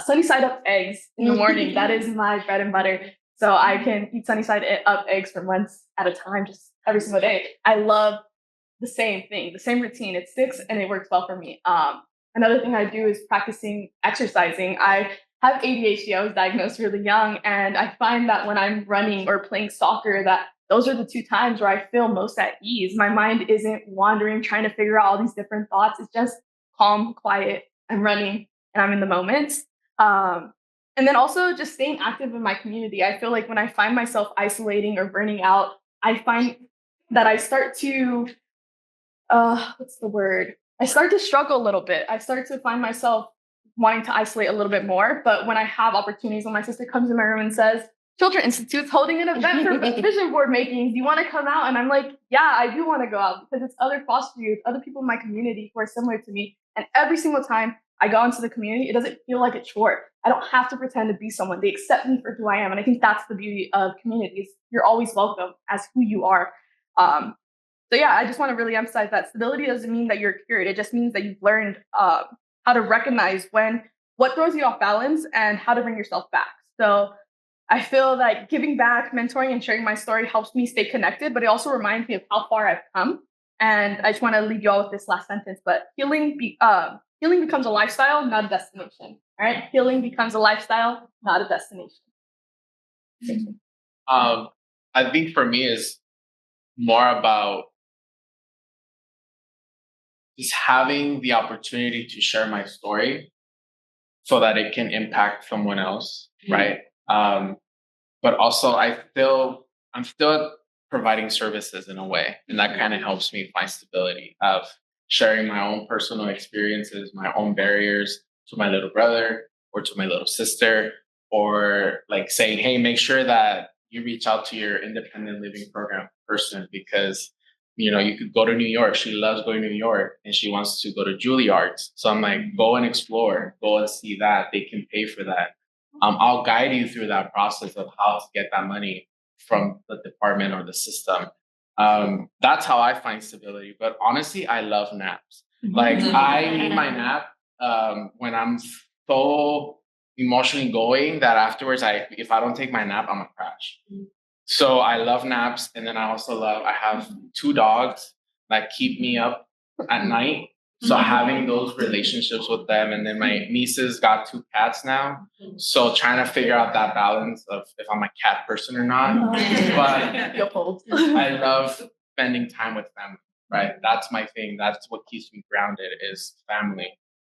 sunny side up eggs in the morning. That is my bread and butter. So I can eat sunny side up eggs for months at a time, just every single day. I love the same thing, the same routine. It sticks and it works well for me. Another thing I do is practicing exercising. I have ADHD. I was diagnosed really young, and I find that when I'm running or playing soccer, that those are the 2 times where I feel most at ease. My mind isn't wandering, trying to figure out all these different thoughts. It's just calm, quiet. I'm running and I'm in the moment. And then also just staying active in my community. I feel like when I find myself isolating or burning out, I find that I start to, what's the word? I start to struggle a little bit. I start to find myself wanting to isolate a little bit more. But when I have opportunities, when my sister comes in my room and says, Children Institute's holding an event for vision board making, do you want to come out? And I'm like, yeah, I do want to go out, because it's other foster youth, other people in my community who are similar to me. And every single time I go into the community, it doesn't feel like a chore. I don't have to pretend to be someone. They accept me for who I am. And I think that's the beauty of communities. You're always welcome as who you are. So yeah, I just want to really emphasize that stability doesn't mean that you're cured. It just means that you've learned how to recognize what throws you off balance and how to bring yourself back. So I feel like giving back, mentoring, and sharing my story helps me stay connected, but it also reminds me of how far I've come. And I just want to leave you all with this last sentence, but healing becomes a lifestyle, not a destination. All right? Healing becomes a lifestyle, not a destination. I think for me is more about just having the opportunity to share my story so that it can impact someone else, right? But also I'm still providing services in a way, and that kind of helps me find stability of sharing my own personal experiences, my own barriers to my little brother or to my little sister, or like saying, hey, make sure that you reach out to your independent living program person because you could go to New York. She loves going to New York and she wants to go to Juilliard's. So I'm like, go and explore, go and see that. They can pay for that. I'll guide you through that process of how to get that money from the department or the system. That's how I find stability. But honestly, I love naps. Like I need my nap when I'm so emotionally going that afterwards, if I don't take my nap, I'm gonna crash. So I love naps, and then I have 2 dogs that keep me up at night. So having those relationships with them, and then my nieces got 2 cats now. So trying to figure out that balance of if I'm a cat person or not. But I love spending time with family, right? That's my thing. That's what keeps me grounded is family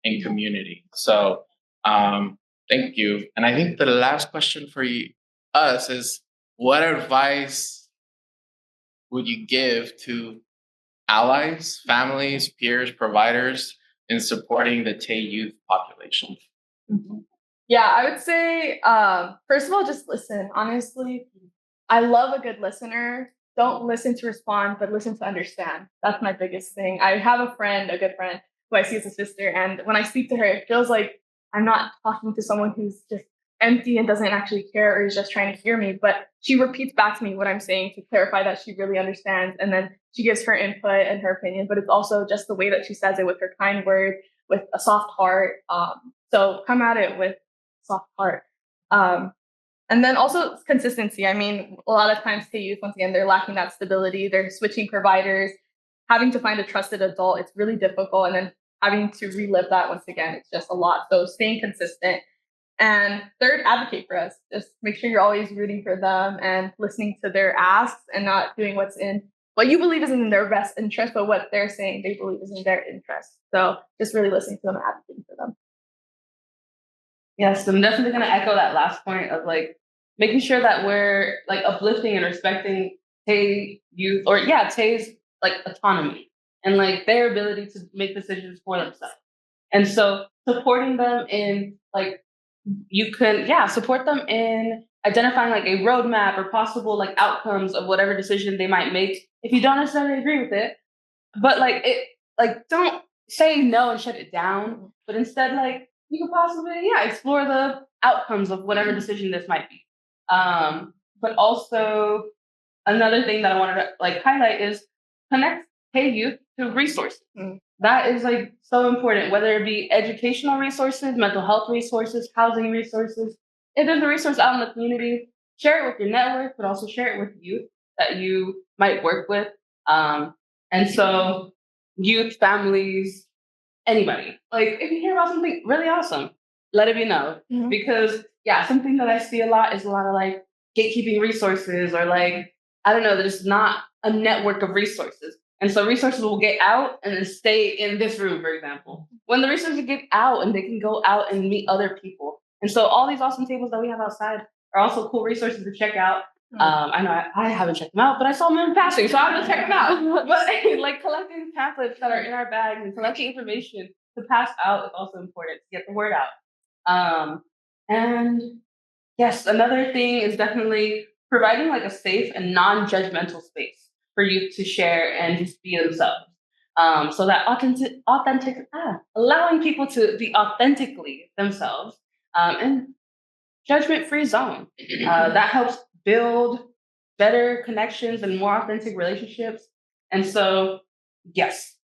and community. So thank you. And I think the last question for us is, what advice would you give to allies, families, peers, providers in supporting the Tay youth population? Yeah, I would say, first of all, just listen. Honestly, I love a good listener. Don't listen to respond, but listen to understand. That's my biggest thing. I have a good friend, who I see as a sister. And when I speak to her, it feels like I'm not talking to someone who's just empty and doesn't actually care or is just trying to hear me. But she repeats back to me what I'm saying to clarify that she really understands. And then she gives her input and her opinion. But it's also just the way that she says it with her kind words, with a soft heart. So come at it with soft heart. And then also consistency. I mean, a lot of times youth, once again, they're lacking that stability. They're switching providers, having to find a trusted adult. It's really difficult. And then having to relive that once again, it's just a lot. So staying consistent. And third, advocate for us. Just make sure you're always rooting for them and listening to their asks and not doing what you believe is in their best interest, but what they're saying they believe is in their interest. So just really listening to them and advocating for them. Yes, I'm definitely going to echo that last point of like making sure that we're like uplifting and respecting Tay youth Tay's like autonomy and like their ability to make decisions for themselves. And so supporting them in like support them in identifying like a roadmap or possible like outcomes of whatever decision they might make if you don't necessarily agree with it. But don't say no and shut it down, but instead like you could possibly explore the outcomes of whatever decision this might be. But also another thing that I wanted to like highlight is connect Tay youth to resources. That is like so important, whether it be educational resources, mental health resources, housing resources. If there's a resource out in the community, share it with your network, but also share it with youth that you might work with. And so youth, families, anybody. Like if you hear about something really awesome, let it be known. Because something that I see a lot is a lot of like gatekeeping resources or like, I don't know, there's not a network of resources. And so resources will get out and then stay in this room, for example. When the resources get out and they can go out and meet other people. And so all these awesome tables that we have outside are also cool resources to check out. I know I haven't checked them out, but I saw them in passing, so I'm gonna check them out. But like collecting pamphlets that are in our bags and collecting information to pass out is also important to get the word out. And yes, another thing is definitely providing like a safe and non-judgmental space for youth to share and just be themselves. So that allowing people to be authentically themselves and judgment-free zone. That helps build better connections and more authentic relationships. And so, yes.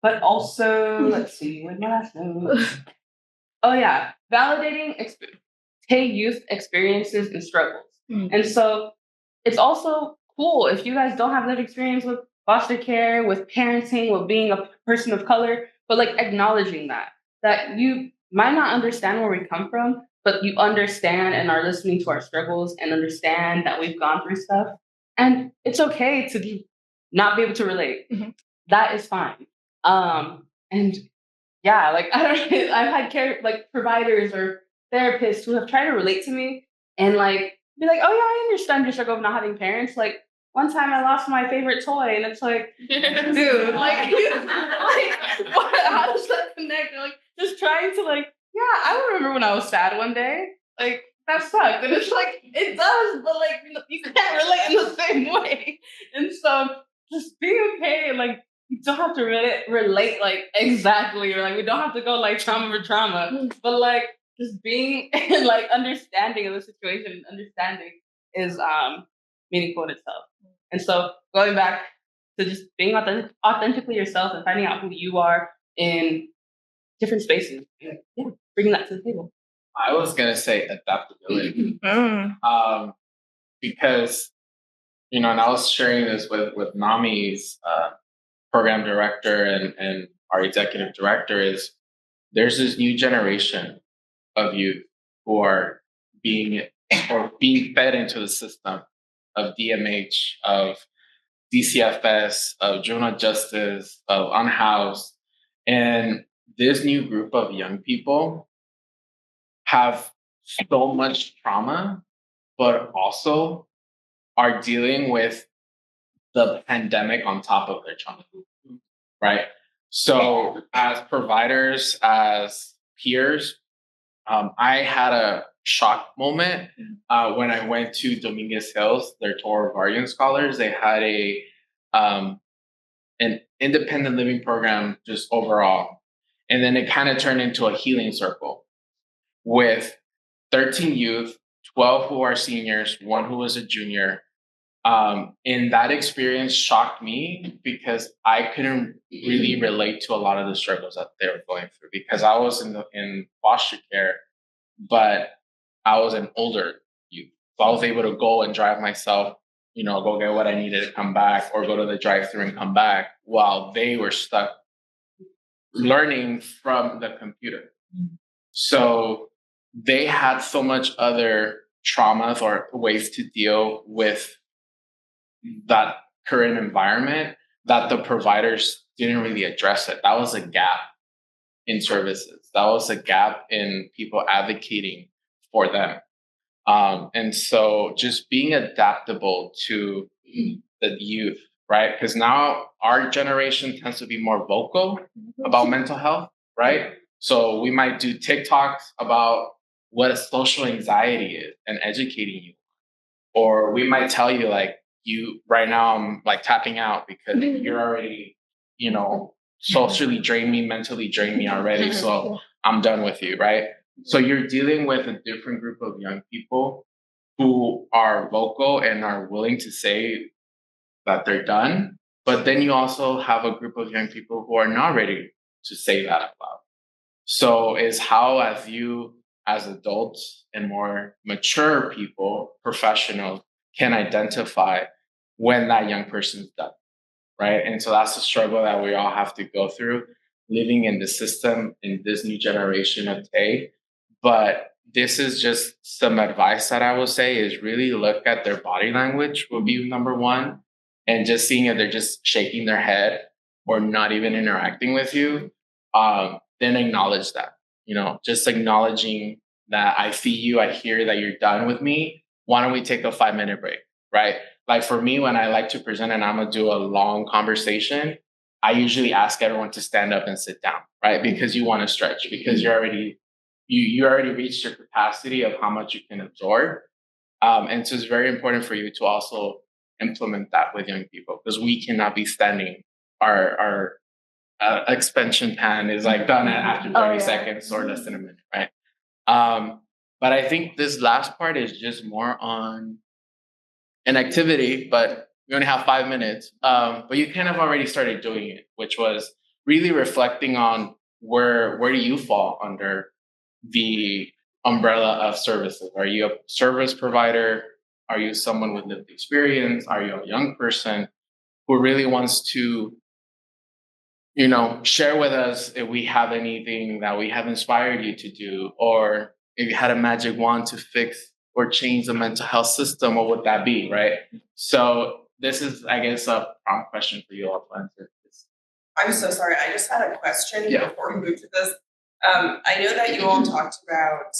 But also, let's see, with my last note. Validating Tay youth experiences and struggles. And so it's also cool if you guys don't have lived experience with foster care, with parenting, with being a person of color, but like acknowledging that you might not understand where we come from, but you understand and are listening to our struggles and understand that we've gone through stuff. And it's okay to not be able to relate. That is fine. And yeah, like I don't know, I've had providers or therapists who have tried to relate to me and like be like, oh yeah, I understand your struggle of not having parents. Like one time I lost my favorite toy, and it's like, dude, like, what, how does that connect? Like just trying to like, yeah, I remember when I was sad one day. Like that sucked. And it's like, it does, but like you can't relate in the same way. And so just be okay, like you don't have to relate like exactly, or like we don't have to go like trauma for trauma, but like just being like understanding of the situation, understanding is meaningful in itself. And so going back to just being authentically yourself and finding out who you are in different spaces, and, yeah, bringing that to the table. I was gonna say adaptability, because and I was sharing this with NAMI's program director and our executive director is there's this new generation of youth who are being fed into the system of DMH, of DCFS, of juvenile justice, of unhoused. And this new group of young people have so much trauma, but also are dealing with the pandemic on top of their trauma, right? So as providers, as peers, I had a shock moment when I went to Dominguez Hills, their tour of Guardian Scholars. They had an independent living program just overall. And then it kind of turned into a healing circle with 13 youth, 12 who are seniors, one who was a junior. And that experience shocked me because I couldn't really relate to a lot of the struggles that they were going through because I was in foster care, but I was an older youth. So I was able to go and drive myself, go get what I needed to come back or go to the drive-thru and come back while they were stuck learning from the computer. So they had so much other traumas or ways to deal with that current environment that the providers didn't really address it. That was a gap in services. That was a gap in people advocating for them. And so just being adaptable to the youth, right? Because now our generation tends to be more vocal about mental health, right? So we might do TikToks about what a social anxiety is and educating you. Or we might tell you like, right now I'm like tapping out because you're already, socially drained me, mentally drained me already. So I'm done with you, right? So you're dealing with a different group of young people who are vocal and are willing to say that they're done. But then you also have a group of young people who are not ready to say that out loud. So is how as you as adults and more mature people, professionals, can identify when that young person's done, right? And so that's the struggle that we all have to go through, living in the system in this new generation of today. But this is just some advice that I will say is really look at their body language will be number one. And just seeing if they're just shaking their head or not even interacting with you, then acknowledge that, just acknowledging that I see you, I hear that you're done with me. Why don't we take a 5-minute break, right? Like for me, when I like to present and I'm gonna do a long conversation, I usually ask everyone to stand up and sit down, right? Because you want to stretch, because you already reached your capacity of how much you can absorb. And so it's very important for you to also implement that with young people because we cannot be standing. Our expansion pan is like done after 30 seconds or less than a minute, right? But I think this last part is just more on an activity, but we only have 5 minutes. But you kind of already started doing it, which was really reflecting on where do you fall under the umbrella of services? Are you a service provider? Are you someone with lived experience? Are you a young person who really wants to, share with us if we have anything that we have inspired you to do, or if you had a magic wand to fix or change the mental health system, what would that be, right? So this is, I guess, a prompt question for you all to answer this. I'm so sorry. I just had a question Yeah. before we move to this. I know that you all talked about,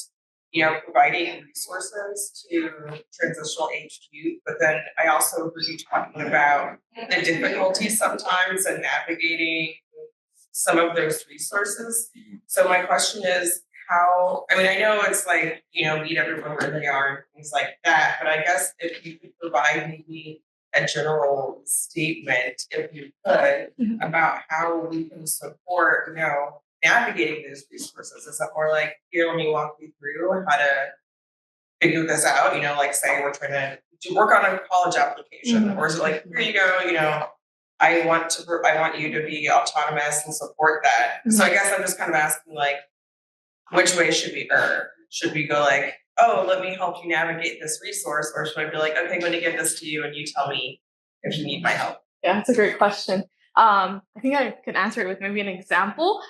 providing resources to transitional aged youth, but then I also heard you talking about the difficulties sometimes in navigating some of those resources. So my question is how, I know it's like, meet everyone where they are and things like that, but I guess if you could provide maybe a general statement, if you could, about how we can support, navigating those resources. Is it more like, here, let me walk you through how to figure this out? Like say we're trying to work on a college application, or is it like, here you go, I want you to be autonomous and support that. So I guess I'm just kind of asking, like, which way should we err? Should we go like, oh, let me help you navigate this resource, or should I be like, okay, I'm going to give this to you and you tell me if you need my help? Yeah, that's a great question. I think I could answer it with maybe an example.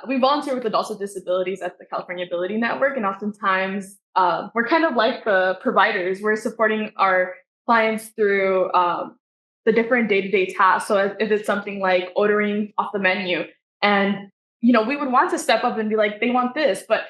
We volunteer with adults with disabilities at the California Ability Network, and oftentimes we're kind of like the providers. We're supporting our clients through the different day-to-day tasks. So if it's something like ordering off the menu, and we would want to step up and be like, they want this, but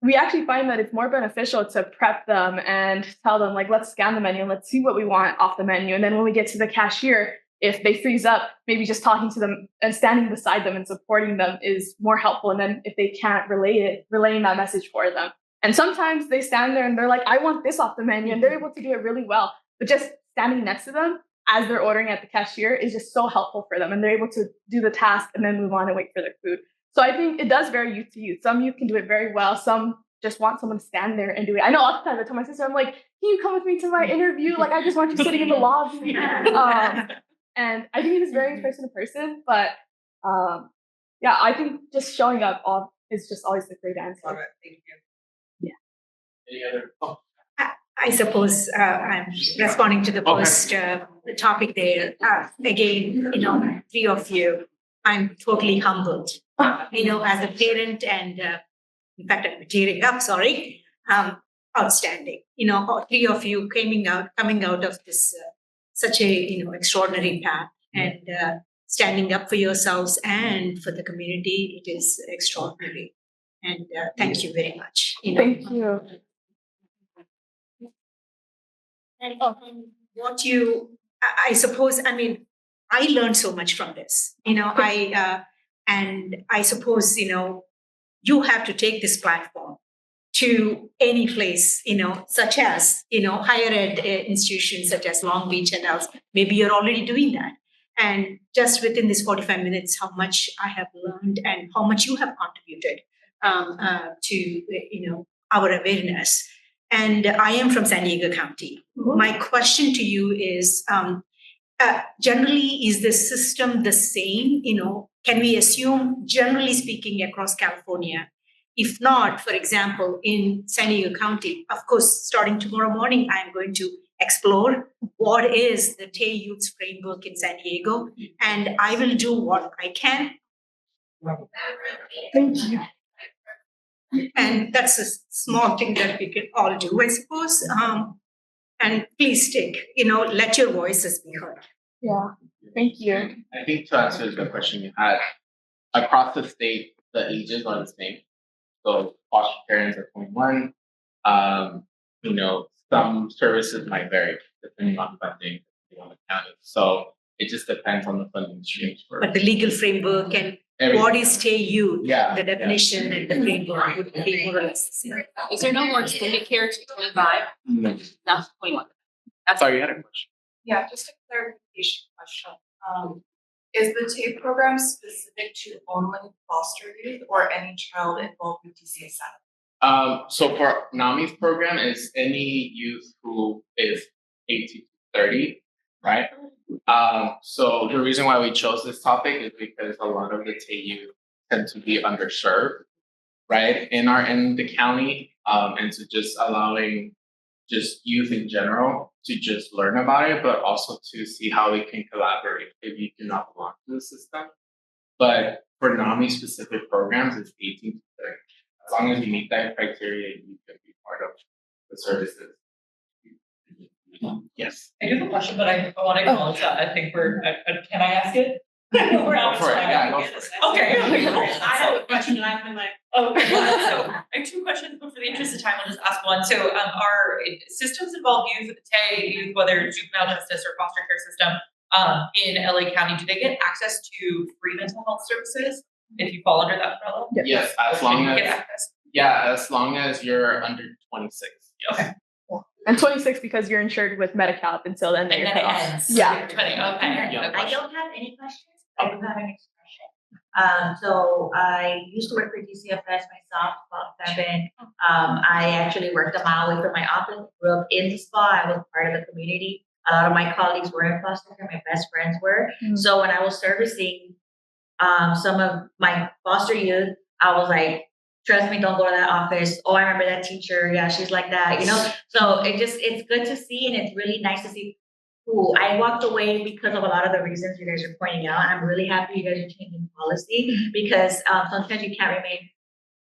we actually find that it's more beneficial to prep them and tell them, like, let's scan the menu and let's see what we want off the menu. And then when we get to the cashier, if they freeze up, maybe just talking to them and standing beside them and supporting them is more helpful. And then if they can't relaying that message for them. And sometimes they stand there and they're like, I want this off the menu, and they're able to do it really well. But just standing next to them as they're ordering at the cashier is just so helpful for them. And they're able to do the task and then move on and wait for their food. So I think it does vary youth to youth. Some youth can do it very well. Some just want someone to stand there and do it. I know oftentimes I tell my sister, I'm like, can you come with me to my interview? Like, I just want you sitting in the lobby. And I think it is varying person to person. But yeah, I think just showing up is just always a great answer. Love it. Thank you. Yeah. Any other? Oh, I suppose I'm responding to the first topic there. Again, three of you, I'm totally humbled. As a parent, and in fact, I'm tearing up. Sorry, outstanding. Three of you coming out of this such a extraordinary path and standing up for yourselves and for the community. It is extraordinary, and thank you very much. Thank you. And I suppose, I learned so much from this. I suppose, you have to take this platform to any place, such as, higher ed institutions such as Long Beach and else. Maybe you're already doing that. And just within this 45 minutes, how much I have learned and how much you have contributed to, our awareness. And I am from San Diego County. My question to you is, generally, is the system the same? Can we assume, generally speaking, across California? If not, for example, in San Diego County, of course, starting tomorrow morning, I'm going to explore what is the TAY Youth Framework in San Diego, and I will do what I can. Thank you. And that's a small thing that we can all do, I suppose. And please let your voices be heard. Yeah, thank you. I think to answer the question you had, across the state, the ages are the same. So foster parents are 21. Some services might vary depending on funding on the county. So it just depends on the funding streams. But the legal framework and what is TAY Youth, the definition and the framework would be more or less. Is there no more extended care to 25? No. That's 21. Sorry, you had a question. Yeah, just a clarification question. Is the TAPE program specific to only foster youth or any child involved with DCSF? So for NAMI's program, is any youth who is 18 to 30, right? So the reason why we chose this topic is because a lot of the TAY youth tend to be underserved, right? In the county, and so just allowing just youth in general to just learn about it, but also to see how we can collaborate if you do not belong to the system. But for NAMI specific programs, it's 18 to as long as you meet that criteria, you can be part of the services. Yes. I do have a question, but I want to acknowledge that. I think can I ask it? We're out of Go for it. time. Yeah, go for it. Okay. I have a question and I've been like, Okay, so I have two questions, but for the interest of time, I'll just ask one. So our systems involve youth, youth, whether it's juvenile justice or foster care system in LA County, do they get access to free mental health services if you fall under that umbrella? Yes, as long You as, get access? as long as you're under 26. Yes. Okay. And 26 because you're insured with Medi-Cal until then. And then it ends. Yeah. 20, okay. Yeah. I don't have any questions. I do have an expression. So I used to work for DCFS myself, about 7. I actually worked a mile away from my office, grew up in the spa. I was part of the community. A lot of my colleagues were in foster care, my best friends were. So when I was servicing some of my foster youth, I was like, trust me, don't go to that office. Oh, I remember that teacher. Yeah, she's like that, you know? So it's good to see, and it's really nice to see who I walked away because of a lot of the reasons you guys are pointing out. I'm really happy you guys are changing policy because sometimes you can't remain.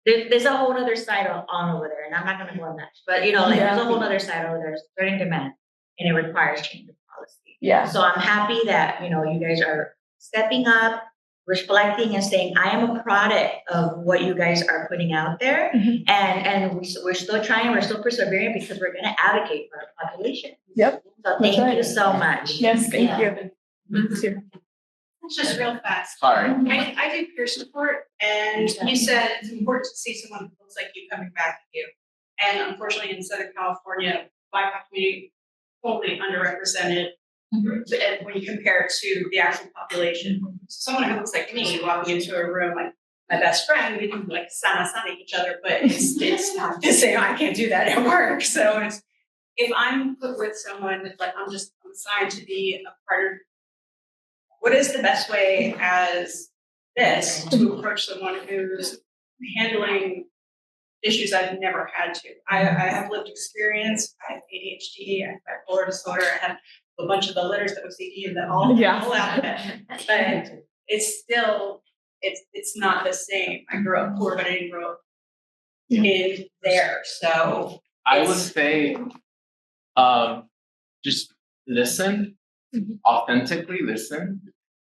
There's a whole other side on over there, and I'm not going to go on that. But you know, like there's a whole other side over there. There's certain demand, and it requires change of policy. Yeah. So I'm happy that you guys are stepping up, reflecting, and saying, I am a product of what you guys are putting out there, and we're still trying, we're still persevering because we're going to advocate for our population. Yep. So thank you so much. Yes, thank you. it's just real fast. Sorry. I do peer support, and you said it's important to see someone who looks like you coming back to you. And unfortunately, in Southern California, BIPOC community totally underrepresented when you compare it to the actual population. So someone who looks like me walking into a room, like my best friend, we can like sana each other, but it's not the same. I can't do that at work. So if I'm put with someone that like I'm assigned to be a partner, what is the best way as this to approach someone who's handling issues I've never had to? I have lived experience. I have ADHD. I have bipolar disorder. I have a bunch of the letters that was CE and all alphabet. But it's still it's not the same. I grew up poor, but I didn't grow up in there. So I would say just listen, authentically listen.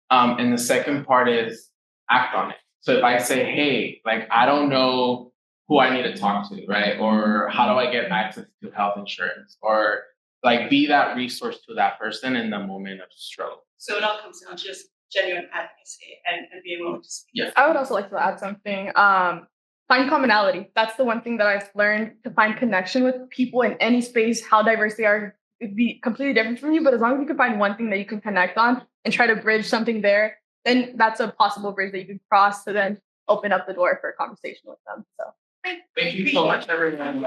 And the second part is act on it. So if I say, hey, like I don't know who I need to talk to, right? Or how do I get access to health insurance? Or like be that resource to that person in the moment of struggle. So it all comes down to just genuine advocacy and being willing to speak. Yes. I would also like to add something. Find commonality. That's the one thing that I've learned, to find connection with people in any space, how diverse they are. It'd be completely different from you, but as long as you can find one thing that you can connect on and try to bridge something there, then that's a possible bridge that you can cross to then open up the door for a conversation with them. So Thank you so much, everyone.